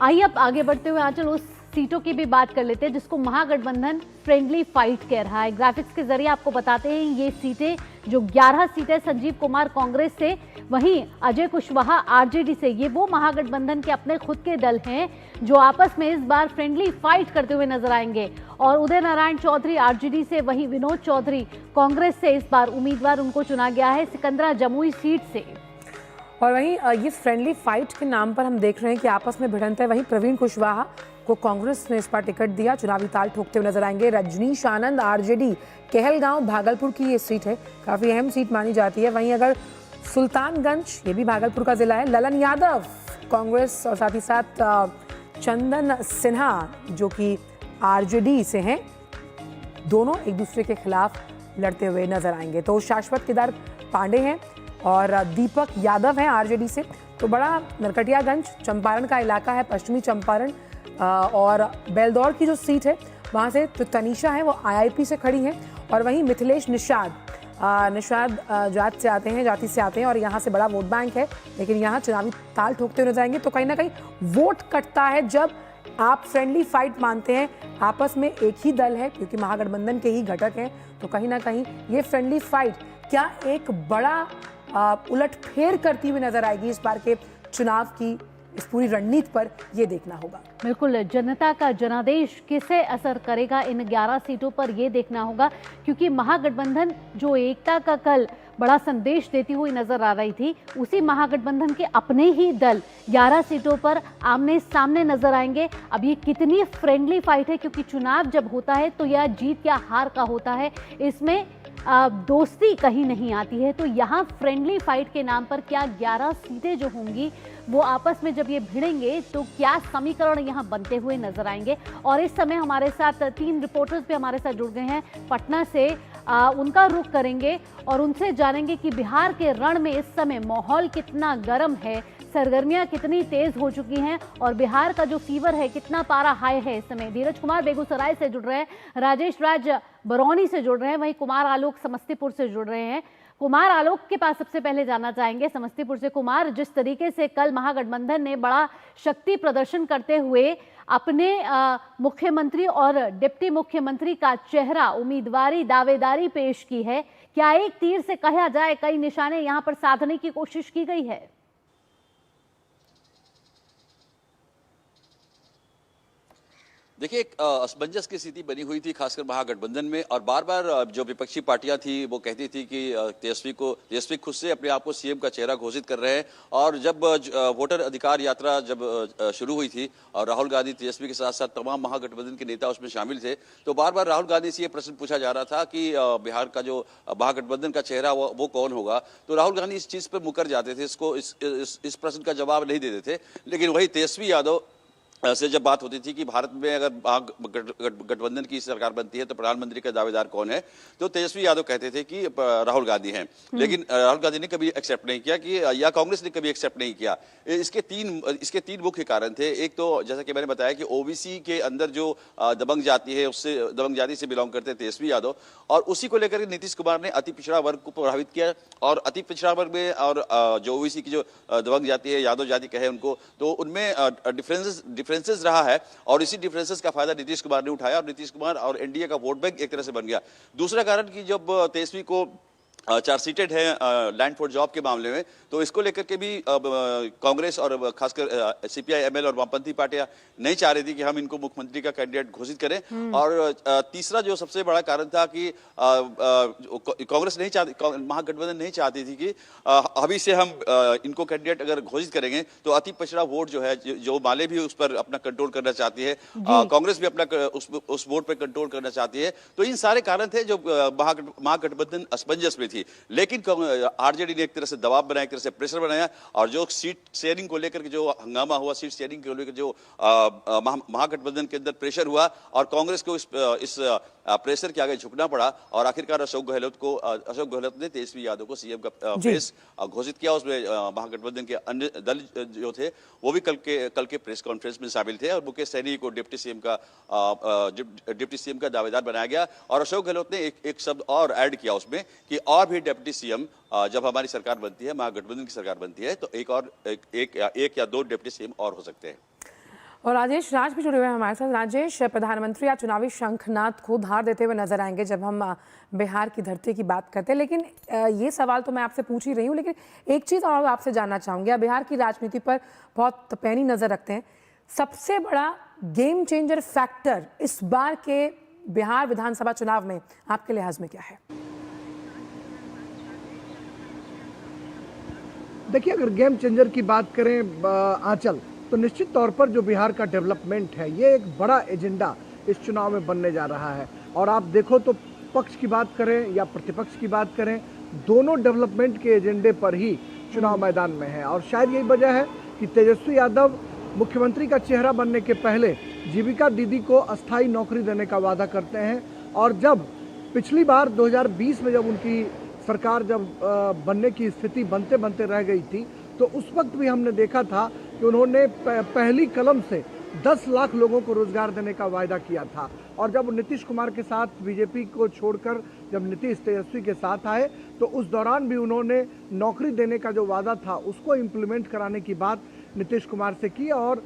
आइए अब आगे बढ़ते हुए आंचल उस सीटों की भी बात कर लेते हैं जिसको महागठबंधन फ्रेंडली फाइट कह रहा है। ग्राफिक्स के जरिए आपको बताते हैं ये सीटें जो 11 सीटें संजीव कुमार कांग्रेस से, वहीं अजय कुशवाहा आरजेडी से, ये वो महागठबंधन के अपने खुद के दल हैं जो आपस में इस बार फ्रेंडली फाइट करते हुए नजर आएंगे। और उदय नारायण चौधरी आरजेडी से, वहीं विनोद चौधरी कांग्रेस से इस बार उम्मीदवार उनको चुना गया है सिकंदरा जमुई सीट से। और वहीं ये फ्रेंडली फाइट के नाम पर हम देख रहे हैं कि आपस में भिड़ंत है। वहीं प्रवीण कुशवाहा को कांग्रेस ने इस बार टिकट दिया, चुनावी ताल ठोकते हुए नजर आएंगे। रजनीश आनंद आरजेडी, कहलगांव भागलपुर की ये सीट है, काफी अहम सीट मानी जाती है। वहीं अगर सुल्तानगंज, ये भी भागलपुर का जिला है, ललन यादव कांग्रेस और साथ ही साथ चंदन सिन्हा जो कि आरजेडी से हैं, दोनों एक दूसरे के खिलाफ लड़ते हुए नजर आएंगे। तो शाश्वत केदार पांडे हैं और दीपक यादव हैं आरजेडी से। तो बड़ा नरकटियागंज चंपारण का इलाका है, पश्चिमी चंपारण, और बेलदौर की जो सीट है वहाँ से तो तनीषा है, वो आईआईपी से खड़ी हैं। और वहीं मिथिलेश निषाद जाति से आते हैं और यहाँ से बड़ा वोट बैंक है, लेकिन यहाँ चुनावी ताल ठोकते हुए नजर आएंगे। तो कहीं ना कहीं वोट कटता है जब आप फ्रेंडली फाइट मानते हैं, आपस में एक ही दल है क्योंकि महागठबंधन के ही घटक हैं। तो कहीं ना कहीं ये फ्रेंडली फाइट क्या एक बड़ा उलटफेर करती हुई नजर आएगी इस बार के चुनाव की इस पूरी रणनीति पर, यह देखना होगा। बिल्कुल, जनता का जनादेश किसे असर करेगा इन 11 सीटों पर, यह देखना होगा, क्योंकि महागठबंधन जो एकता का कल बड़ा संदेश देती हुई नजर आ रही थी, उसी महागठबंधन के अपने ही दल 11 सीटों पर आमने सामने नजर आएंगे। अब ये कितनी फ्रेंडली फाइट है, क्योंकि चुनाव जब होता है तो यह जीत या हार का होता है, इसमें दोस्ती कहीं नहीं आती है। तो यहाँ फ्रेंडली फाइट के नाम पर क्या 11 सीटें जो होंगी वो आपस में जब ये भिड़ेंगे तो क्या समीकरण यहाँ बनते हुए नजर आएंगे। और इस समय हमारे साथ 3 रिपोर्टर्स भी हमारे साथ जुड़ गए हैं पटना से, उनका रुख करेंगे और उनसे जानेंगे कि बिहार के रण में इस समय माहौल कितना गर्म है, सरगर्मियां कितनी तेज हो चुकी हैं और बिहार का जो फीवर है कितना पारा हाई है इस समय। धीरज कुमार बेगूसराय से जुड़ रहे हैं, राजेश राज बरौनी से जुड़ रहे हैं, वहीं कुमार आलोक समस्तीपुर से जुड़ रहे हैं। कुमार आलोक के पास सबसे पहले जानना चाहेंगे समस्तीपुर से। कुमार, जिस तरीके से कल महागठबंधन ने बड़ा शक्ति प्रदर्शन करते हुए अपने मुख्यमंत्री और डिप्टी मुख्यमंत्री का चेहरा, उम्मीदवारी, दावेदारी पेश की है, क्या एक तीर से कहा जाए कई निशाने यहां पर साधने की कोशिश की गई है? देखिए, एक असमंजस की स्थिति बनी हुई थी खासकर महागठबंधन में, और बार बार जो विपक्षी पार्टियां थी वो कहती थी कि तेजस्वी खुद से अपने आप को सीएम का चेहरा घोषित कर रहे हैं। और जब वोटर अधिकार यात्रा जब शुरू हुई थी और राहुल गांधी तेजस्वी के साथ साथ तमाम महागठबंधन के नेता उसमें शामिल थे, तो बार बार राहुल गांधी से ये प्रश्न पूछा जा रहा था कि बिहार का जो महागठबंधन का चेहरा वो कौन होगा। तो राहुल गांधी इस चीज पर मुकर जाते थे, इस प्रश्न का जवाब नहीं देते थे। लेकिन वही तेजस्वी यादव से जब बात होती थी कि भारत में अगर गठबंधन की सरकार बनती है तो प्रधानमंत्री का दावेदार कौन है, तो तेजस्वी यादव कहते थे कि राहुल गांधी हैं। लेकिन राहुल गांधी ने कभी एक्सेप्ट नहीं किया कि, या कांग्रेस ने कभी एक्सेप्ट नहीं किया। इसके तीन मुख्य कारण थे। एक तो जैसा कि मैंने बताया कि ओबीसी के अंदर जो दबंग जाति है, उससे दबंग जाति से बिलोंग करते हैं तेजस्वी यादव, और उसी को लेकर नीतीश कुमार ने अति पिछड़ा वर्ग को प्रभावित किया। और अति पिछड़ा वर्ग में और जो ओबीसी की जो दबंग जाति है, यादव जाति कहे उनको, तो उनमें डिफरेंसेस रहा है और इसी डिफरेंसेस का फायदा नीतीश कुमार ने उठाया और नीतीश कुमार और एनडीए का वोट बैंक एक तरह से बन गया। दूसरा कारण कि जब तेजस्वी को चार्जशीटेड है लैंड फॉर जॉब के मामले में, तो इसको लेकर के भी कांग्रेस और खासकर सीपीआई एमएल और वामपंथी पार्टियां नहीं चाह रही थी कि हम इनको मुख्यमंत्री का कैंडिडेट घोषित करें। और तीसरा जो सबसे बड़ा कारण था कि कांग्रेस नहीं चाहती, महागठबंधन नहीं चाहती थी कि अभी से हम इनको कैंडिडेट अगर घोषित करेंगे तो अति पिछड़ा वोट जो है, जो माले भी उस पर अपना कंट्रोल करना चाहती है, कांग्रेस भी अपना उस वोट पर कंट्रोल करना चाहती है। तो इन सारे कारण थे जो महागठबंधन असमंजस में थी। लेकिन आरजेडी ने एक तरह से दबाव बनाया, एक तरह से प्रेशर बनाया, और जो सीट शेयरिंग को लेकर के जो हंगामा हुआ, सीट शेयरिंग को लेकर जो महागठबंधन के अंदर प्रेशर हुआ और कांग्रेस को इस प्रेशर के आगे झुकना पड़ा, और आखिरकार अशोक गहलोत ने तेजस्वी यादव को सीएम का फेस घोषित किया। उसमें महागठबंधन के अन्य दल जो थे वो भी कल के प्रेस कॉन्फ्रेंस में शामिल थे, और मुकेश सहनी को डिप्टी सीएम का दावेदार बनाया गया। और अशोक गहलोत ने एक शब्द और ऐड किया उसमें कि और भी डिप्टी सीएम जब हमारी सरकार बनती है, महागठबंधन की सरकार बनती है, तो एक या दो डिप्टी सीएम और हो सकते हैं। और राजेश राज भी जुड़े हुए हैं हमारे साथ। राजेश, प्रधानमंत्री आज चुनावी शंखनाद को धार देते हुए नजर आएंगे जब हम बिहार की धरती की बात करते हैं, लेकिन ये सवाल तो मैं आपसे पूछ ही रही हूँ, लेकिन एक चीज़ और आपसे जानना चाहूँगी। आप बिहार की राजनीति पर बहुत पैनी नज़र रखते हैं, सबसे बड़ा गेम चेंजर फैक्टर इस बार के बिहार विधानसभा चुनाव में आपके लिहाज में क्या है? देखिए, अगर गेम चेंजर की बात करें आंचल, तो निश्चित तौर पर जो बिहार का डेवलपमेंट है, ये एक बड़ा एजेंडा इस चुनाव में बनने जा रहा है। और आप देखो तो पक्ष की बात करें या प्रतिपक्ष की बात करें, दोनों डेवलपमेंट के एजेंडे पर ही चुनाव मैदान में है। और शायद यही वजह है कि तेजस्वी यादव मुख्यमंत्री का चेहरा बनने के पहले जीविका दीदी को अस्थायी नौकरी देने का वादा करते हैं। और जब पिछली बार 2020 में जब उनकी सरकार बनने की स्थिति बनते बनते रह गई थी, तो उस वक्त भी हमने देखा था कि उन्होंने पहली कलम से 10 लाख लोगों को रोजगार देने का वायदा किया था। और जब नीतीश कुमार के साथ बीजेपी को छोड़कर जब नीतीश तेजस्वी के साथ आए, तो उस दौरान भी उन्होंने नौकरी देने का जो वादा था उसको इम्प्लीमेंट कराने की बात नीतीश कुमार से की। और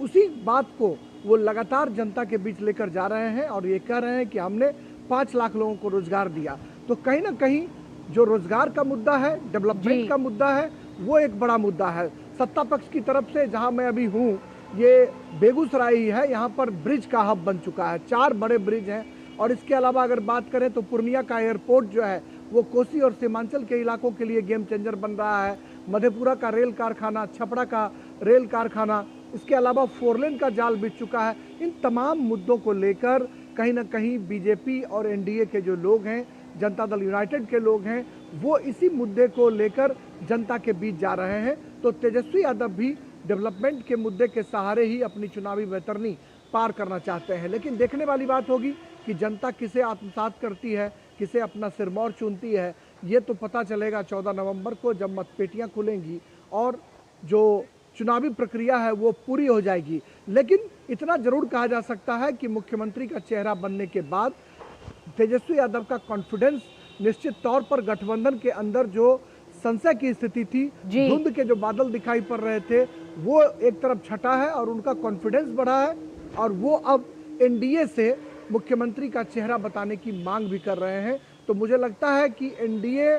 उसी बात को वो लगातार जनता के बीच लेकर जा रहे हैं और ये कह रहे हैं कि हमने 5 लाख लोगों को रोजगार दिया। तो कहीं ना कहीं जो रोजगार का मुद्दा है, डेवलपमेंट का मुद्दा है, वो एक बड़ा मुद्दा है। सत्ता पक्ष की तरफ से जहां मैं अभी हूं, ये बेगूसराय ही है, यहाँ पर ब्रिज का हब बन चुका है, 4 बड़े ब्रिज हैं। और इसके अलावा अगर बात करें तो पूर्णिया का एयरपोर्ट जो है वो कोसी और सीमांचल के इलाकों के लिए गेम चेंजर बन रहा है। मधेपुरा का रेल कारखाना, छपरा का रेल कारखाना, इसके अलावा 4 लेन का जाल बिछ चुका है। इन तमाम मुद्दों को लेकर कहीं ना कहीं बीजेपी और एनडीए के जो लोग हैं, जनता दल यूनाइटेड के लोग हैं, वो इसी मुद्दे को लेकर जनता के बीच जा रहे हैं। तो तेजस्वी यादव भी डेवलपमेंट के मुद्दे के सहारे ही अपनी चुनावी बैतरनी पार करना चाहते हैं। लेकिन देखने वाली बात होगी कि जनता किसे आत्मसात करती है, किसे अपना सिरमौर चुनती है, ये तो पता चलेगा 14 नवंबर को, जब मतपेटियां खुलेंगी और जो चुनावी प्रक्रिया है वो पूरी हो जाएगी। लेकिन इतना जरूर कहा जा सकता है कि मुख्यमंत्री का चेहरा बनने के बाद तेजस्वी यादव का कॉन्फिडेंस निश्चित तौर पर गठबंधन के अंदर जो संशय की स्थिति थी, धुंध के जो बादल दिखाई पड़ रहे थे, वो एक तरफ छटा है और उनका कॉन्फिडेंस बढ़ा है। और वो अब एनडीए से मुख्यमंत्री का चेहरा बताने की मांग भी कर रहे हैं। तो मुझे लगता है कि एनडीए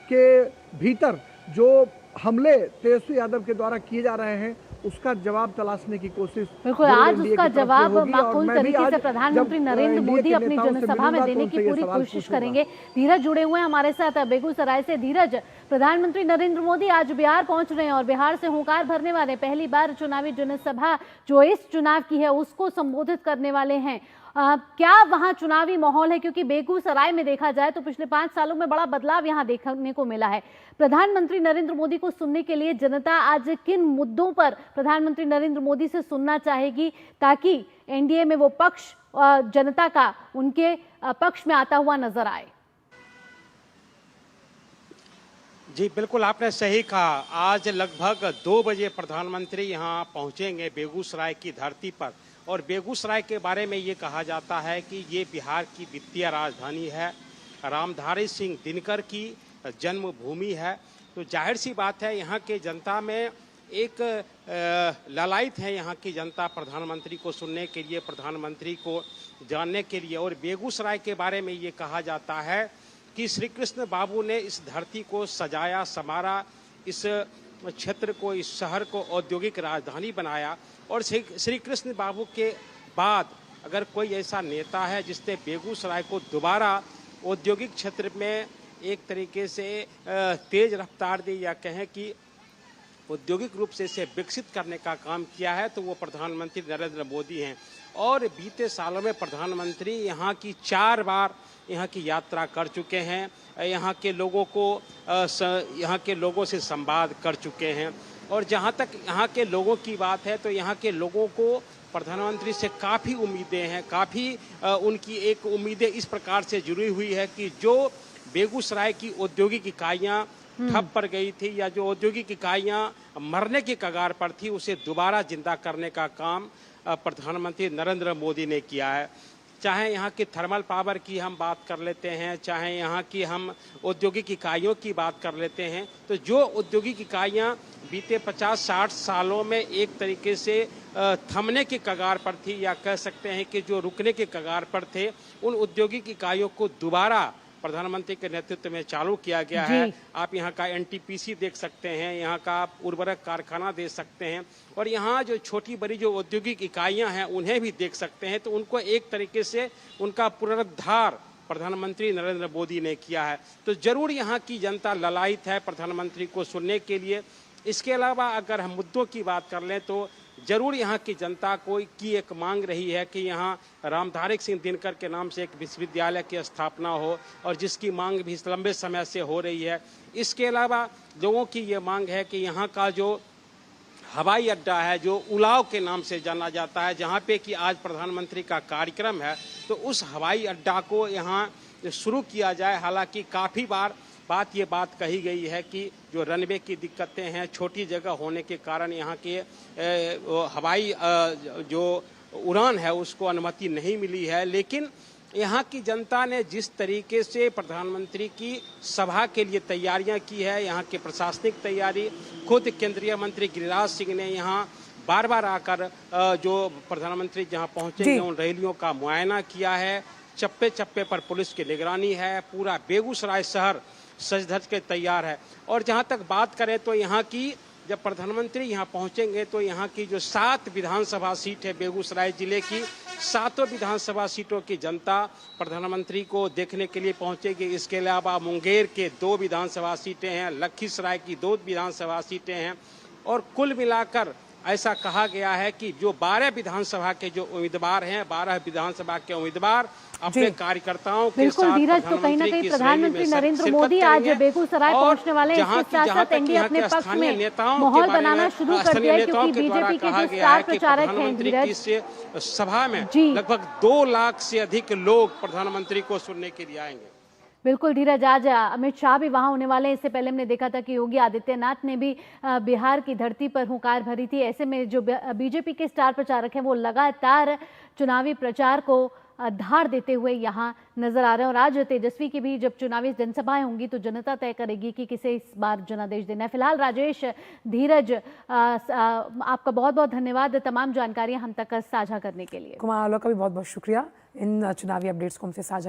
के भीतर जो हमले तेजस्वी यादव के द्वारा किए जा रहे हैं, उसका जवाब तलाशने की कोशिश बिल्कुल आज उसका जवाब माकूल तरीके से प्रधानमंत्री नरेंद्र मोदी अपनी जनसभा में देने की पूरी कोशिश करेंगे। धीरज जुड़े हुए हैं हमारे साथ बेगूसराय से। धीरज, प्रधानमंत्री नरेंद्र मोदी आज बिहार पहुंच रहे हैं और बिहार से हुंकार भरने वाले, पहली बार चुनावी जनसभा जो इस चुनाव की है उसको संबोधित करने वाले हैं। क्या वहां चुनावी माहौल है? क्योंकि बेगूसराय में देखा जाए तो पिछले 5 सालों में बड़ा बदलाव यहां देखने को मिला है। प्रधानमंत्री नरेंद्र मोदी को सुनने के लिए जनता आज किन मुद्दों पर प्रधानमंत्री नरेंद्र मोदी से सुनना चाहेगी, ताकि एनडीए में वो पक्ष जनता का उनके पक्ष में आता हुआ नजर आए? जी बिल्कुल, आपने सही कहा। आज लगभग 2 बजे प्रधानमंत्री यहाँ पहुँचेंगे बेगूसराय की धरती पर। और बेगूसराय के बारे में ये कहा जाता है कि ये बिहार की वित्तीय राजधानी है, रामधारी सिंह दिनकर की जन्मभूमि है। तो जाहिर सी बात है यहाँ के जनता में एक लालायित है यहाँ की जनता प्रधानमंत्री को सुनने के लिए, प्रधानमंत्री को जानने के लिए। और बेगूसराय के बारे में ये कहा जाता है कि श्री कृष्ण बाबू ने इस धरती को सजाया संवारा, इस क्षेत्र को, इस शहर को औद्योगिक राजधानी बनाया। और श्री कृष्ण बाबू के बाद अगर कोई ऐसा नेता है जिसने बेगूसराय को दोबारा औद्योगिक क्षेत्र में एक तरीके से तेज रफ्तार दी, या कहें कि औद्योगिक रूप से इसे विकसित करने का काम किया है, तो वो प्रधानमंत्री नरेंद्र मोदी हैं। और बीते सालों में प्रधानमंत्री यहाँ की 4 बार यहाँ की यात्रा कर चुके हैं, यहाँ के लोगों से संवाद कर चुके हैं। और जहाँ तक यहाँ के लोगों की बात है, तो यहाँ के लोगों को प्रधानमंत्री से काफ़ी उम्मीदें हैं, काफ़ी उनकी एक उम्मीदें इस प्रकार से जुड़ी हुई है कि जो बेगूसराय की औद्योगिक इकाइयाँ ठप पड़ गई थी, या जो औद्योगिक इकाइयाँ मरने की कगार पर थी, उसे दोबारा जिंदा करने का काम प्रधानमंत्री नरेंद्र मोदी ने किया है। चाहे यहाँ की थर्मल पावर की हम बात कर लेते हैं, चाहे यहाँ की हम औद्योगिक इकाइयों की बात कर लेते हैं, तो जो औद्योगिक इकाइयाँ बीते 50-60 सालों में एक तरीके से थमने की कगार पर थी, या कह सकते हैं कि जो रुकने के कगार पर थे, उन औद्योगिक इकाइयों को दोबारा प्रधानमंत्री के नेतृत्व में चालू किया गया है। आप यहाँ का एनटीपीसी देख सकते हैं, यहाँ का आप उर्वरक कारखाना देख सकते हैं, और यहाँ जो छोटी बड़ी जो औद्योगिक इकाइयाँ हैं उन्हें भी देख सकते हैं। तो उनको एक तरीके से उनका पुनरुद्धार प्रधानमंत्री नरेंद्र मोदी ने किया है। तो जरूर यहाँ की जनता ललायित है प्रधानमंत्री को सुनने के लिए। इसके अलावा अगर हम मुद्दों की बात कर लें तो जरूर यहाँ की जनता को की एक मांग रही है कि यहाँ रामधारी सिंह दिनकर के नाम से एक विश्वविद्यालय की स्थापना हो, और जिसकी मांग भी लंबे समय से हो रही है। इसके अलावा लोगों की ये मांग है कि यहाँ का जो हवाई अड्डा है, जो उलाव के नाम से जाना जाता है, जहाँ पे कि आज प्रधानमंत्री का कार्यक्रम है, तो उस हवाई अड्डा को यहाँ शुरू किया जाए। हालांकि काफ़ी बार ये बात कही गई है कि जो रनवे की दिक्कतें हैं, छोटी जगह होने के कारण यहाँ के हवाई जो उड़ान है उसको अनुमति नहीं मिली है। लेकिन यहाँ की जनता ने जिस तरीके से प्रधानमंत्री की सभा के लिए तैयारियां की है, यहाँ की प्रशासनिक तैयारी, खुद केंद्रीय मंत्री गिरिराज सिंह ने यहाँ बार बार आकर जो प्रधानमंत्री जहाँ पहुँचेंगे उन रैलियों का मुआयना किया है। चप्पे चप्पे पर पुलिस की निगरानी है, पूरा बेगूसराय शहर सज धज के तैयार है। और जहाँ तक बात करें तो यहाँ की जब प्रधानमंत्री यहाँ पहुँचेंगे तो यहाँ की जो 7 विधानसभा सीट है बेगूसराय जिले की, 7 विधानसभा सीटों की जनता प्रधानमंत्री को देखने के लिए पहुँचेगी। इसके अलावा मुंगेर के 2 विधानसभा सीटें हैं, लखीसराय की 2 विधानसभा सीटें हैं, और कुल मिलाकर ऐसा कहा गया है कि जो 12 विधानसभा के जो उम्मीदवार हैं, 12 विधानसभा के उम्मीदवार अपने कार्यकर्ताओं के बिल्कुल साथ धीरज, तो कहीं ना कहीं प्रधानमंत्री नरेंद्र मोदी आज बेगूसराय पहुंचने वाले हैं। इसके साथ साथ एनडीए अपने पक्ष में माहौल बनाना शुरू कर दिया है, क्योंकि बीजेपी के जो स्टार प्रचारक हैं धीरज, सभा में लगभग 2 लाख से अधिक लोग प्रधानमंत्री को सुनने के लिए आएंगे। बिल्कुल धीरज, आज अमित शाह भी वहां होने वाले हैं। इससे पहले हमने देखा था कि योगी आदित्यनाथ ने भी बिहार की धरती पर हुंकार भरी थी। ऐसे में जो बीजेपी के स्टार प्रचारक हैं वो लगातार चुनावी प्रचार को धार देते हुए यहाँ नजर आ रहे हैं। और आज तेजस्वी की भी जब चुनावी जनसभाएं होंगी तो जनता तय करेगी कि किसे इस बार जनादेश देना है। फिलहाल राजेश, धीरज, आपका बहुत बहुत धन्यवाद तमाम जानकारियां हम तक साझा करने के लिए। कुमार आलो का भी बहुत बहुत शुक्रिया इन चुनावी अपडेट्स को हमसे साझा